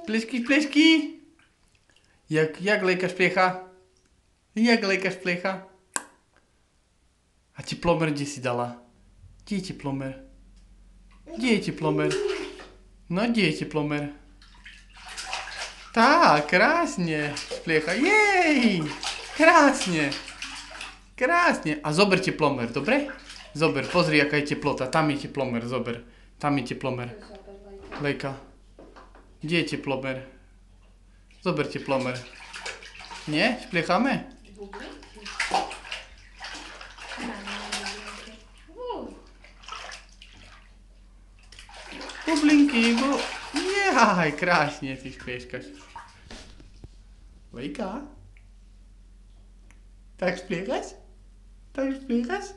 Šplešky, šplešky. Jak Lejka špliecha? Jak Lejka špliecha? A teplomer kde si dala? Kde je teplomer? Kde je teplomer? No, kde je teplomer? Tak, krásne špliecha. Jej! Krásne. Krásne. A zober teplomer, dobre? Zober, pozri, aká je teplota. Tam je teplomer, zober. Tam je teplomer. Lejka. Kde je teplomer? Zober teplomer. Nie? Špliecháme? Bublinky, Jaj, krásne ty šplieškaš. Lejka? Tak špliechaš? Tak špliechaš?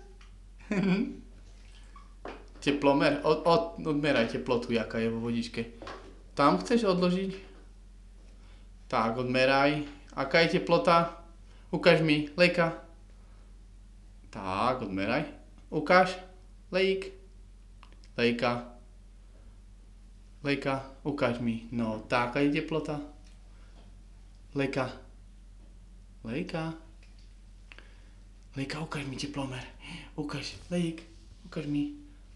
Teplomer, odmeraj teplotu, jaká je vo vodičke. Tam chceš odložiť? Tak, odmeraj. Aká je teplota? Ukáž mi, Lejka. Tak, odmeraj. Ukáž, Lejík. Lejka. Lejka, ukáž mi. No, taká je teplota. Lejka. Lejka. Lejka, ukáž mi teplomer. Ukáž, Lejík. Ukáž mi.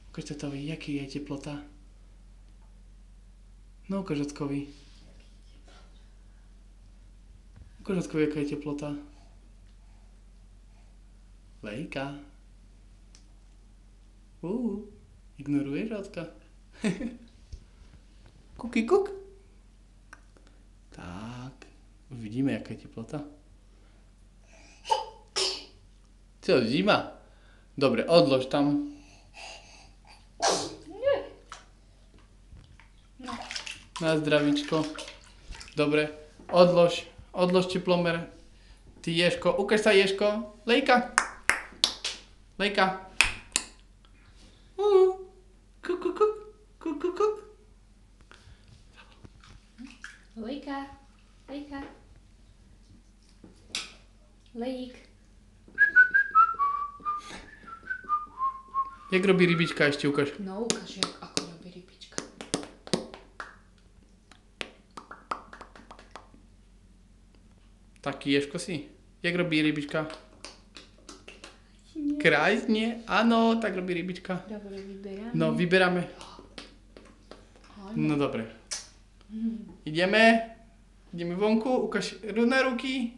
Ukáž tatovi, jaký je teplota. No, ukáž ockovi. Ukáž ockovi, jaká je teplota. Lejka. Ignoruješ ocka? Kuky, kuk. Tak, už vidíme, jaká je teplota. Čo, zima? Dobre, odlož tam. Na zdravíčko. Dobre, odlož teplomer. Ty Ježko, ukáž sa Ježko. Lejka. Lejka. Kuk, kuk, kuk. Kuk, kuk, kuk. Lejka. Lejka. Lejík. Jak robí rybička, ešte ukáž. No, ukáž, ako robí rybička. Taký Ježko si. Jak robí rybička? Krásne. Áno, tak robí rybička. Dobre, vyberáme. No, vyberáme. No, dobre. Ideme vonku, ukáž na ruky.